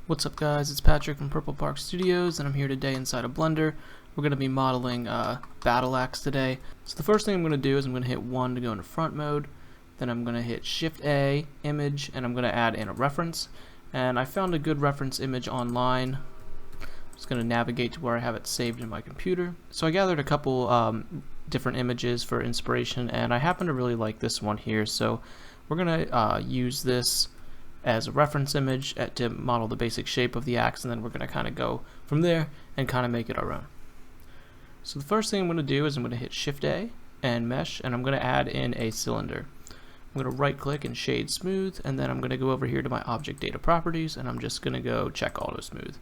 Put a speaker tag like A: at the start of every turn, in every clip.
A: What's up guys, it's Patrick from Purple Park Studios and I'm here today inside of Blender. We're going to be modeling Battle Axe today. So the first thing I'm going to do is I'm going to hit 1 to go into front mode. Then I'm going to hit Shift A, image, and I'm going to add in a reference. And I found a good reference image online. I'm just going to navigate to where I have it saved in my computer. So I gathered a couple different images for inspiration and I happen to really like this one here. So we're going to use this as a reference image to model the basic shape of the axe, and then we're going to kind of go from there and kind of make it our own. So the first thing I'm going to do is I'm going to hit Shift A and Mesh, and I'm going to add in a cylinder. I'm going to right click and shade smooth, and then I'm going to go over here to my object data properties and I'm just going to go check auto smooth.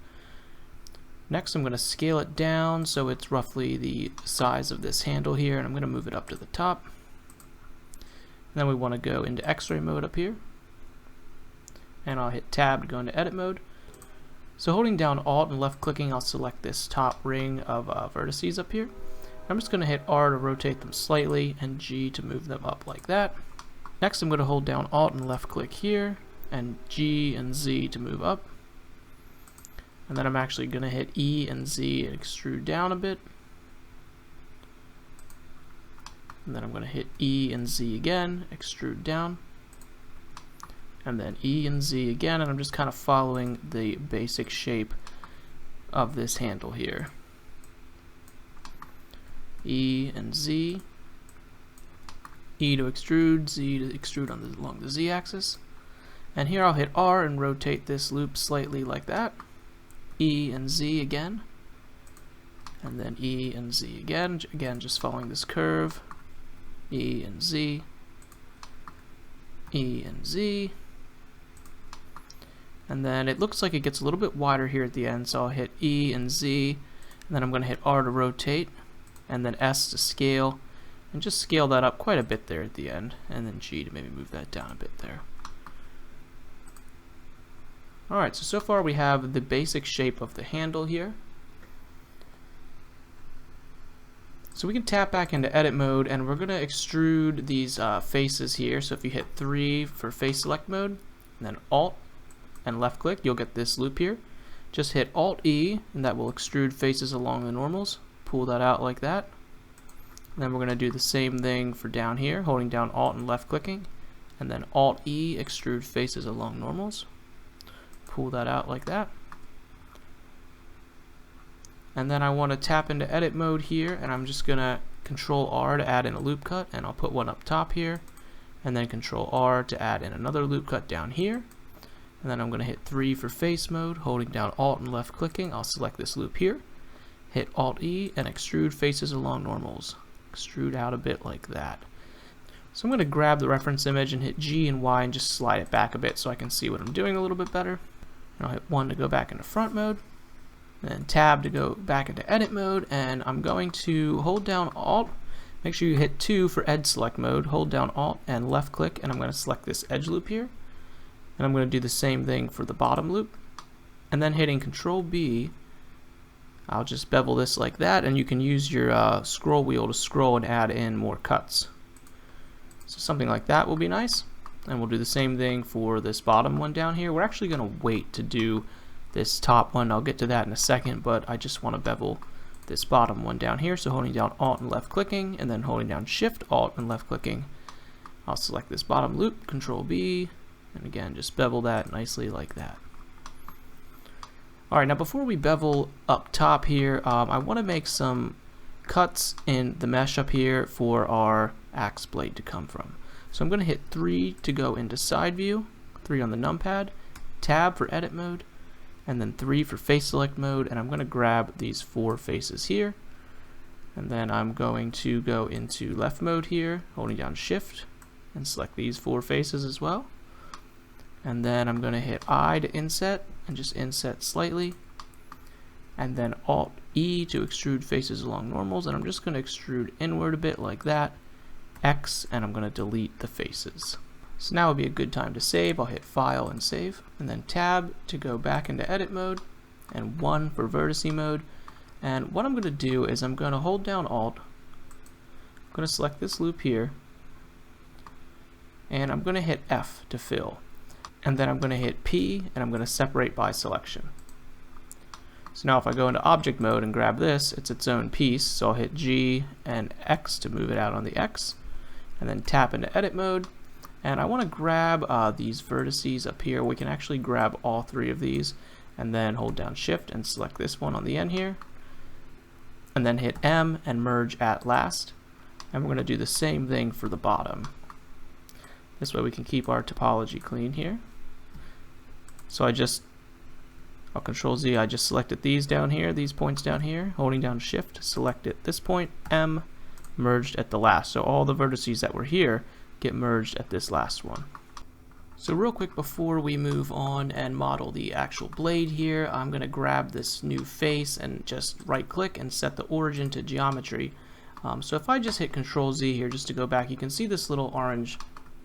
A: Next I'm going to scale it down so it's roughly the size of this handle here, and I'm going to move it up to the top. And then we want to go into X-ray mode up here, and I'll hit Tab to go into edit mode. So holding down Alt and left clicking, I'll select this top ring of vertices up here. I'm just going to hit R to rotate them slightly and G to move them up like that. Next I'm going to hold down Alt and left click here and G and Z to move up. And then I'm actually going to hit E and Z and extrude down a bit. And then I'm going to hit E and Z again, extrude down. And then E and Z again, and I'm just kind of following the basic shape of this handle here. E and Z, E to extrude, Z to extrude along the Z axis. And here I'll hit R and rotate this loop slightly like that. E and Z again, and then E and Z again, just following this curve. E and Z, E and Z. And then it looks like it gets a little bit wider here at the end, so I'll hit E and Z, and then I'm going to hit R to rotate, and then S to scale, and just scale that up quite a bit there at the end, and then G to maybe move that down a bit there. Alright, so far we have the basic shape of the handle here. So we can tap back into edit mode, and we're going to extrude these faces here. So if you hit 3 for face select mode, and then Alt and left click, you'll get this loop here. Just hit Alt E and that will extrude faces along the normals. Pull that out like that. And then we're going to do the same thing for down here, holding down Alt and left clicking, and then Alt E, extrude faces along normals. Pull that out like that. And then I want to tap into edit mode here, and I'm just going to Control R to add in a loop cut, and I'll put one up top here, and then Control R to add in another loop cut down here. And then I'm going to hit 3 for face mode, holding down Alt and left clicking. I'll select this loop here, hit Alt E and extrude faces along normals. Extrude out a bit like that. So I'm going to grab the reference image and hit G and Y and just slide it back a bit so I can see what I'm doing a little bit better. And I'll hit 1 to go back into front mode, and then Tab to go back into edit mode, and I'm going to hold down Alt. Make sure you hit 2 for edge select mode, hold down Alt and left click, and I'm going to select this edge loop here. And I'm going to do the same thing for the bottom loop, and then hitting Control B, I'll just bevel this like that, and you can use your scroll wheel to scroll and add in more cuts. So something like that will be nice. And we'll do the same thing for this bottom one down here. We're actually going to wait to do this top one. I'll get to that in a second, but I just want to bevel this bottom one down here. So holding down Alt and left clicking, and then holding down Shift, Alt and left clicking, I'll select this bottom loop, Control B, and again just bevel that nicely like that. Alright, now before we bevel up top here, I want to make some cuts in the mesh up here for our axe blade to come from. So I'm going to hit 3 to go into side view, 3 on the numpad, Tab for edit mode, and then 3 for face select mode, and I'm going to grab these 4 faces here, and then I'm going to go into left mode here, holding down Shift, and select these 4 faces as well. And then I'm going to hit I to inset, and just inset slightly, and then Alt E to extrude faces along normals, and I'm just going to extrude inward a bit like that, X, and I'm going to delete the faces. So now would be a good time to save. I'll hit File and Save, and then Tab to go back into edit mode, and 1 for vertice mode. And what I'm going to do is I'm going to hold down Alt, I'm going to select this loop here, and I'm going to hit F to fill. and then I'm going to hit P, and I'm going to separate by selection. So now if I go into object mode and grab this, it's its own piece, so I'll hit G and X to move it out on the X, and then tap into edit mode, and I want to grab these vertices up here. We can actually grab all three of these, and then hold down shift and select this one on the end here, and then hit M and merge at last, and we're going to do the same thing for the bottom. This way we can keep our topology clean here. So I'll Control Z, I just selected these down here, these points down here, holding down shift, selected this point, M, merged at the last. So all the vertices that were here get merged at this last one. So real quick before we move on and model the actual blade here, I'm going to grab this new face and just right click and set the origin to geometry. So if I just hit Control Z here just to go back, you can see this little orange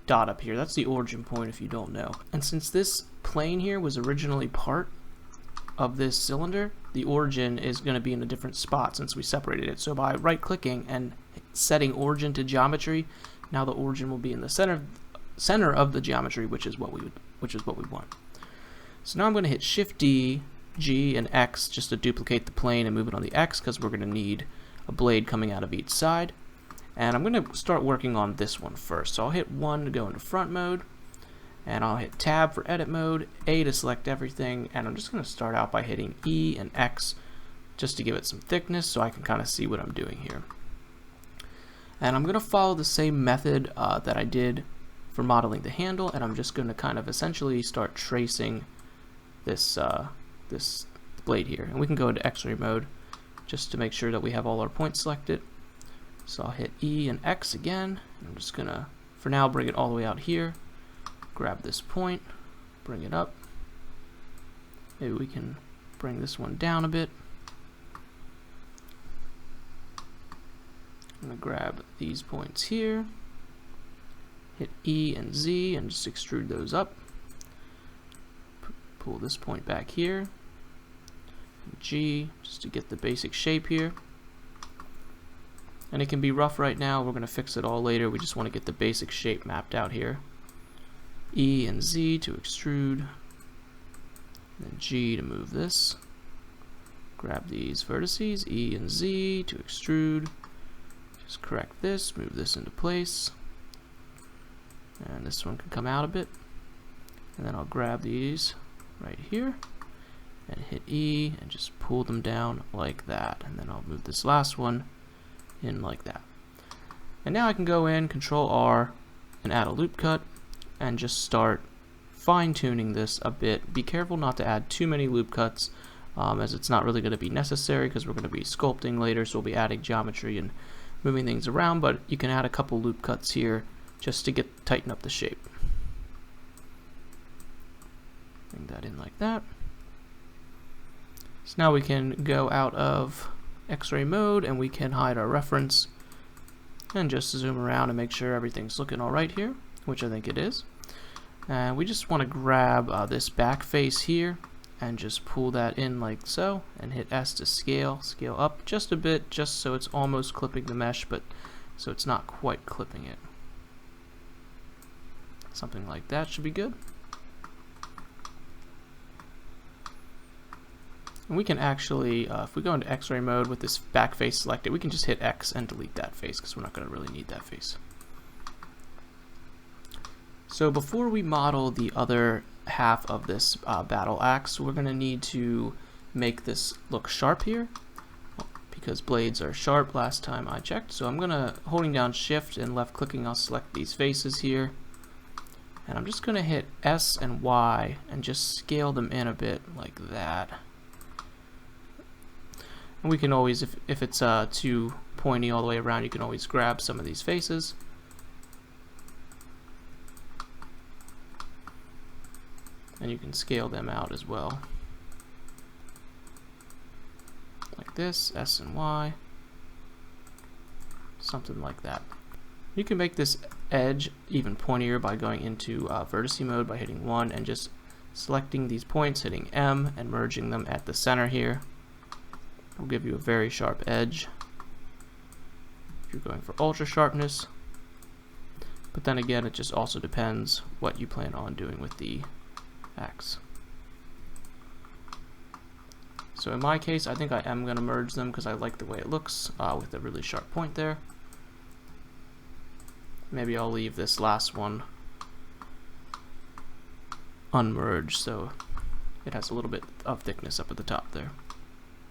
A: dot up here. That's the origin point if you don't know. And since this plane here was originally part of this cylinder, the origin is going to be in a different spot since we separated it. So by right clicking and setting origin to geometry, now the origin will be in the center of the geometry, which is what we want. So now I'm going to hit Shift D, G, and X just to duplicate the plane and move it on the X because we're going to need a blade coming out of each side. And I'm going to start working on this one first. So I'll hit 1 to go into front mode, and I'll hit tab for edit mode, A to select everything, and I'm just going to start out by hitting E and X just to give it some thickness so I can kind of see what I'm doing here. And I'm going to follow the same method that I did for modeling the handle, and I'm just going to kind of essentially start tracing this this blade here. And we can go into X-ray mode just to make sure that we have all our points selected. So I'll hit E and X again, and I'm just going to, for now, bring it all the way out here. Grab this point, bring it up. Maybe we can bring this one down a bit. I'm going to grab these points here, hit E and Z and just extrude those up. Pull this point back here, G just to get the basic shape here. And it can be rough right now, we're going to fix it all later, we just want to get the basic shape mapped out here. E and Z to extrude, and then G to move this. Grab these vertices, E and Z to extrude. Just correct this, move this into place. And this one can come out a bit. And then I'll grab these right here and hit E and just pull them down like that. And then I'll move this last one in like that. And now I can go in, Control R, and add a loop cut and just start fine-tuning this a bit. Be careful not to add too many loop cuts as it's not really going to be necessary because we're going to be sculpting later, so we'll be adding geometry and moving things around, but you can add a couple loop cuts here just to tighten up the shape. Bring that in like that. So now we can go out of X-ray mode and we can hide our reference and just zoom around and make sure everything's looking alright here, which I think it is. And we just want to grab this back face here and just pull that in like so, and hit S to scale up just a bit, just so it's almost clipping the mesh, but so it's not quite clipping it. Something like that should be good. And we can actually, if we go into X-ray mode with this back face selected, we can just hit X and delete that face because we're not going to really need that face. So before we model the other half of this battle axe, we're going to need to make this look sharp here because blades are sharp last time I checked. So I'm going to, holding down shift and left clicking, I'll select these faces here. And I'm just going to hit S and Y and just scale them in a bit like that. And we can always, if it's too pointy all the way around, you can always grab some of these faces. And you can scale them out as well. Like this, S and Y. Something like that. You can make this edge even pointier by going into vertice mode by hitting 1 and just selecting these points, hitting M and merging them at the center here. It'll give you a very sharp edge if you're going for ultra sharpness. But then again, it just also depends what you plan on doing with the X. So in my case, I think I am going to merge them because I like the way it looks with a really sharp point there. Maybe I'll leave this last one unmerged so it has a little bit of thickness up at the top there.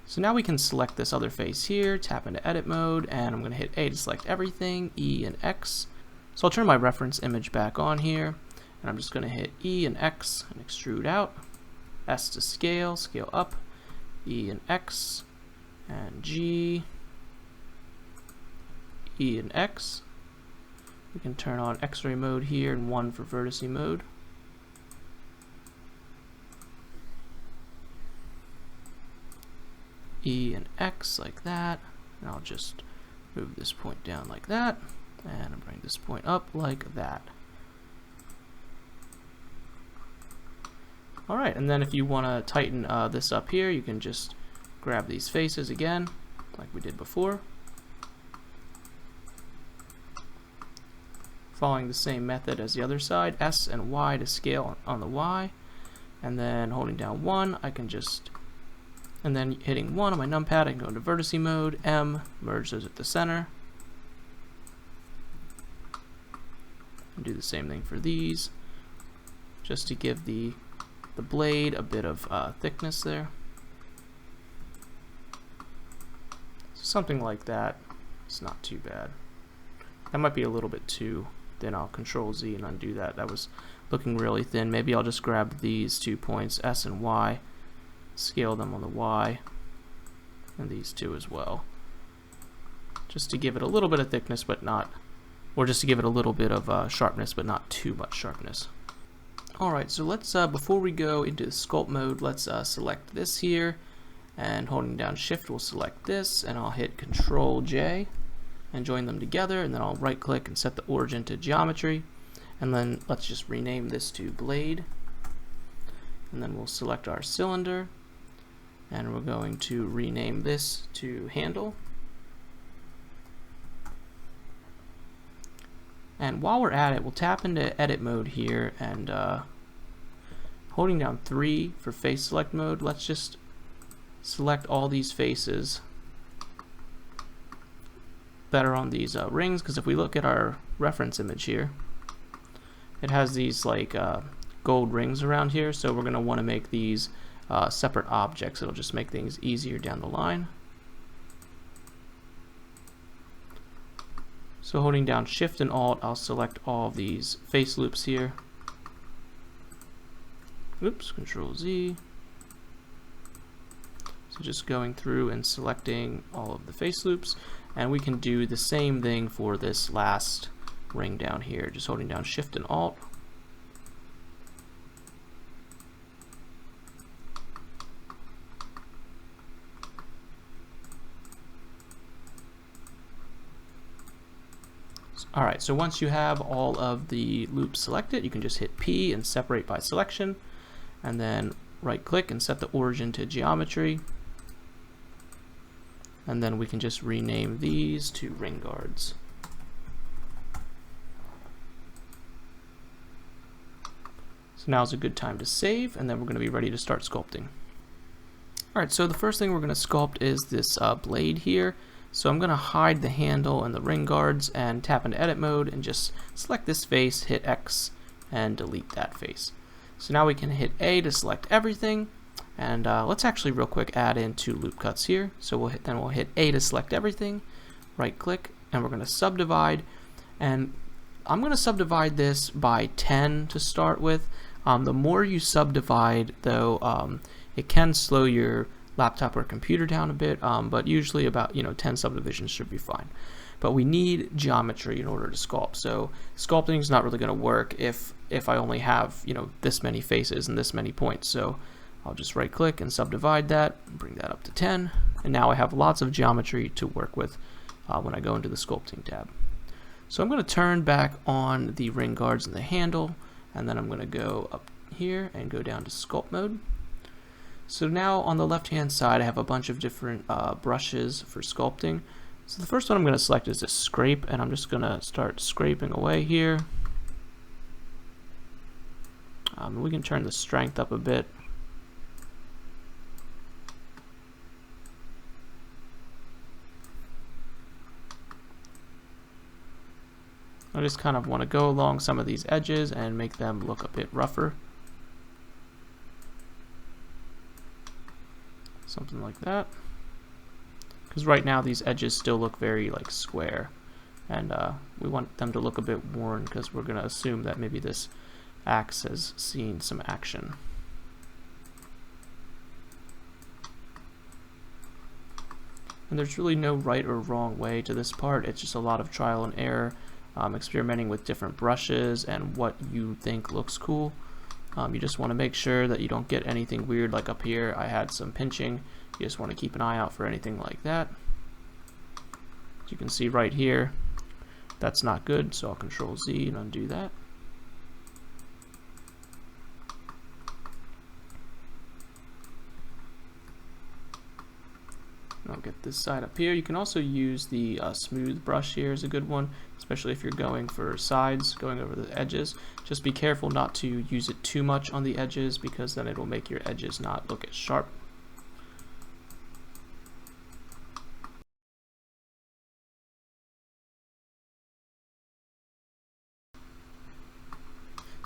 A: So now we can select this other face here, tap into edit mode, and I'm going to hit A to select everything, E and X. So I'll turn my reference image back on here, and I'm just going to hit E and X and extrude out, S to scale, scale up, E and X, and G, E and X. We can turn on X-ray mode here and 1 for vertice mode. E and X like that, and I'll just move this point down like that, and bring this point up like that. Alright, and then if you want to tighten this up here, you can just grab these faces again, like we did before. Following the same method as the other side, S and Y to scale on the Y, and then holding down 1, I can just, and then hitting 1 on my numpad, I can go into vertice mode, M, merge those at the center, and do the same thing for these, just to give the blade a bit of thickness there. So something like that. It's not too bad. That might be a little bit too thin. I'll Control Z and undo that. That was looking really thin. Maybe I'll just grab these 2 points, S and Y, scale them on the Y, and these 2 as well, just to give it a little bit of thickness but not, or just to give it a little bit of sharpness but not too much sharpness. Alright, so let's, before we go into the sculpt mode, let's select this here, and holding down shift we'll select this, and I'll hit Control J and join them together, and then I'll right click and set the origin to geometry, and then let's just rename this to blade, and then we'll select our cylinder, and we're going to rename this to handle. And while we're at it, we'll tap into edit mode here, and holding down 3 for face select mode, let's just select all these faces that are on these rings, because if we look at our reference image here, it has these like gold rings around here, so we're going to want to make these separate objects. It'll just make things easier down the line. So holding down Shift and Alt, I'll select all of these face loops here. Oops, Control Z. So just going through and selecting all of the face loops, and we can do the same thing for this last ring down here, just holding down Shift and Alt. Alright, so once you have all of the loops selected, you can just hit P and separate by selection, and then right click and set the origin to geometry, and then we can just rename these to ring guards. So now's a good time to save, and then we're going to be ready to start sculpting. Alright, so the first thing we're going to sculpt is this blade here. So I'm going to hide the handle and the ring guards and tap into edit mode and just select this face, hit X, and delete that face. So now we can hit A to select everything, and let's actually real quick add in 2 loop cuts here. So we'll hit A to select everything, right click, and we're going to subdivide, and I'm going to subdivide this by 10 to start with. The more you subdivide though, it can slow your laptop or computer down a bit, but usually about 10 subdivisions should be fine. But we need geometry in order to sculpt, so sculpting is not really going to work if I only have this many faces and this many points. So I'll just right click and subdivide that, bring that up to 10, and now I have lots of geometry to work with when I go into the sculpting tab. So I'm going to turn back on the ring guards and the handle, and then I'm going to go up here and go down to sculpt mode. So now on the left hand side I have a bunch of different brushes for sculpting. So the first one I'm going to select is this scrape, and I'm just going to start scraping away here. We can turn the strength up a bit. I just kind of want to go along some of these edges and make them look a bit rougher. Something like that. Because right now these edges still look very like square, and we want them to look a bit worn because we're going to assume that maybe this axe has seen some action. And there's really no right or wrong way to this part. It's just a lot of trial and error, experimenting with different brushes and what you think looks cool. You just want to make sure that you don't get anything weird. Like up here I had some pinching. You just want to keep an eye out for anything like that. As you can see right here, that's not good, so I'll Control Z and undo that. I'll get this side up here. You can also use the smooth brush here is a good one, especially if you're going for sides, going over the edges. Just be careful not to use it too much on the edges, because then it will make your edges not look as sharp.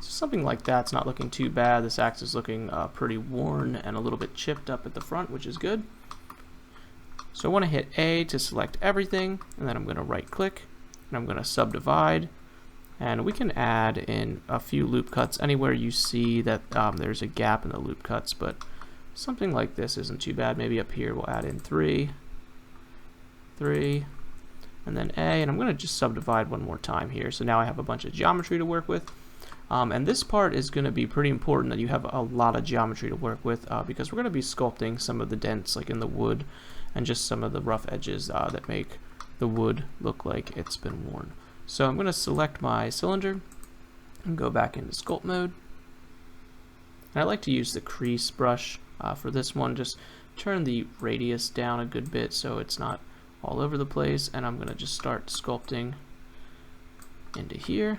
A: So something like that's not looking too bad. This axe is looking pretty worn and a little bit chipped up at the front, which is good. So I want to hit A to select everything, and then I'm going to right click and I'm going to subdivide, and we can add in a few loop cuts anywhere you see that there's a gap in the loop cuts, but something like this isn't too bad. Maybe up here we'll add in 3, and then A, and I'm going to just subdivide one more time here. So now I have a bunch of geometry to work with. And this part is going to be pretty important that you have a lot of geometry to work with, because we're going to be sculpting some of the dents like in the wood and just some of the rough edges that make the wood look like it's been worn. So I'm going to select my cylinder and go back into Sculpt Mode. And I like to use the crease brush for this one. Just turn the radius down a good bit so it's not all over the place, and I'm going to just start sculpting into here.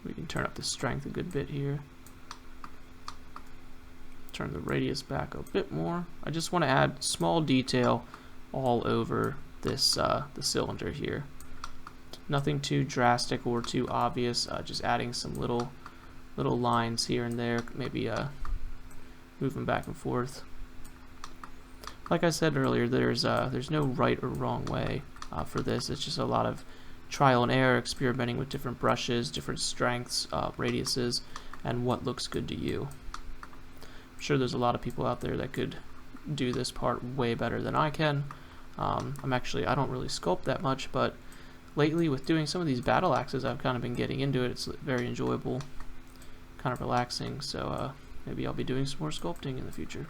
A: We can turn up the strength a good bit here. Turn the radius back a bit more. I just want to add small detail all over this the cylinder here. Nothing too drastic or too obvious. Just adding some little lines here and there. Maybe move them back and forth. Like I said earlier, there's no right or wrong way for this. It's just a lot of trial and error, experimenting with different brushes, different strengths, radiuses, and what looks good to you. I'm sure there's a lot of people out there that could do this part way better than I can. I don't really sculpt that much, but lately with doing some of these battle axes, I've kind of been getting into it. It's very enjoyable, kind of relaxing, so maybe I'll be doing some more sculpting in the future.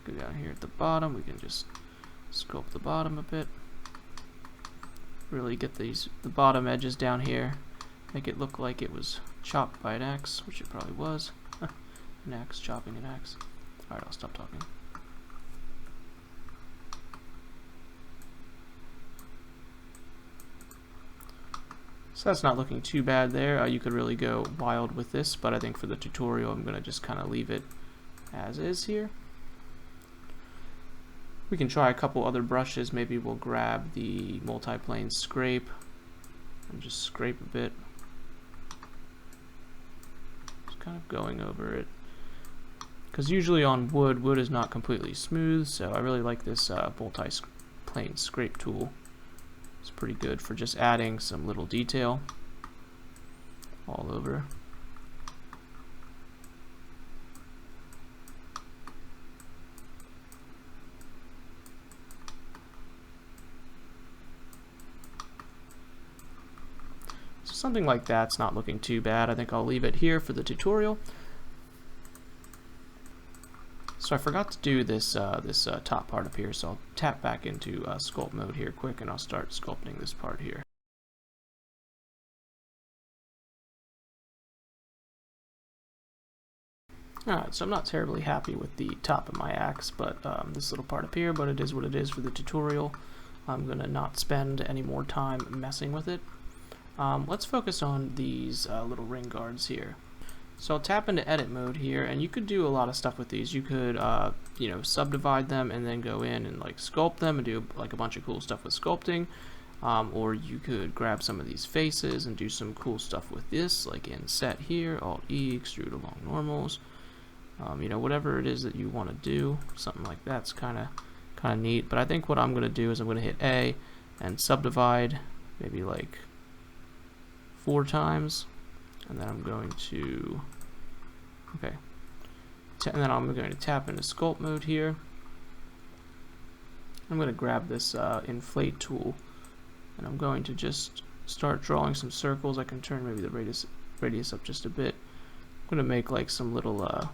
A: Go down here at the bottom, we can just sculpt the bottom a bit. Really get the bottom edges down here. Make it look like it was chopped by an axe, which it probably was. An axe chopping an axe. Alright, I'll stop talking. So that's not looking too bad there. You could really go wild with this, but I think for the tutorial I'm going to just kind of leave it as is here. We can try a couple other brushes. Maybe we'll grab the multi-plane scrape and just scrape a bit. Just kind of going over it. Because usually on wood is not completely smooth, so I really like this multi-plane scrape tool. It's pretty good for just adding some little detail all over. Something like that's not looking too bad. I think I'll leave it here for the tutorial. So I forgot to do this top part up here, so I'll tap back into Sculpt Mode here quick, and I'll start sculpting this part here. Alright, so I'm not terribly happy with the top of my axe, but this little part up here, but it is what it is for the tutorial. I'm going to not spend any more time messing with it. Let's focus on these little ring guards here. So I'll tap into edit mode here, and you could do a lot of stuff with these. You could, you know, subdivide them and then go in and like sculpt them and do like a bunch of cool stuff with sculpting. Or you could grab some of these faces and do some cool stuff with this, like inset here, Alt E, extrude along normals. You know, whatever it is that you want to do, something like that's kind of neat. But I think what I'm going to do is I'm going to hit A and subdivide maybe like 4 times. And then I'm going to, and then I'm going to tap into Sculpt Mode here. I'm going to grab this inflate tool, and I'm going to just start drawing some circles. I can turn maybe the radius up just a bit. I'm going to make like some little,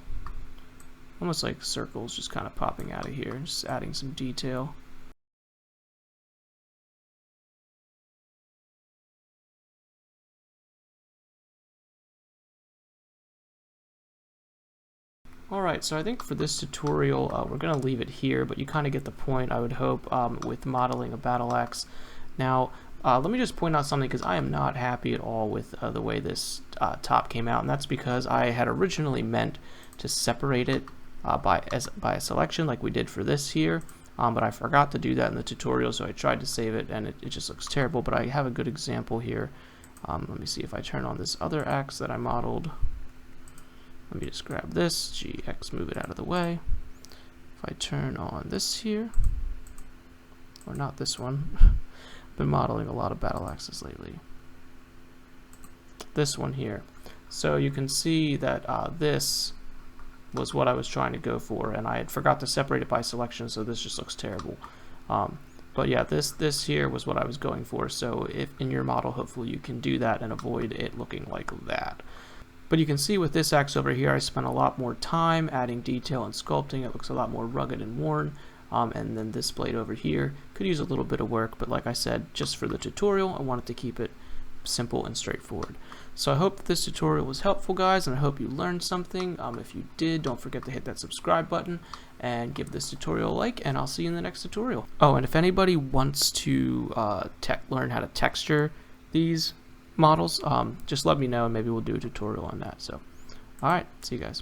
A: almost like circles just kind of popping out of here, just adding some detail. Alright, so I think for this tutorial, we're going to leave it here, but you kind of get the point, I would hope, with modeling a battle axe. Now, let me just point out something, because I am not happy at all with the way this top came out, and that's because I had originally meant to separate it by a selection like we did for this here, but I forgot to do that in the tutorial, so I tried to save it, and it just looks terrible. But I have a good example here. Let me see if I turn on this other axe that I modeled. Let me just grab this, GX, move it out of the way. If I turn on this here, or not this one, been modeling a lot of battle axes lately. This one here. So you can see that this was what I was trying to go for, and I had forgot to separate it by selection, so this just looks terrible. But yeah, this here was what I was going for, so if in your model, hopefully you can do that and avoid it looking like that. But you can see with this axe over here, I spent a lot more time adding detail and sculpting. It looks a lot more rugged and worn. And then this blade over here could use a little bit of work, but like I said, just for the tutorial, I wanted to keep it simple and straightforward. So I hope that this tutorial was helpful, guys, and I hope you learned something. If you did, don't forget to hit that subscribe button and give this tutorial a like, and I'll see you in the next tutorial. Oh, and if anybody wants to learn how to texture these models, just let me know and maybe we'll do a tutorial on that. So alright, see you guys.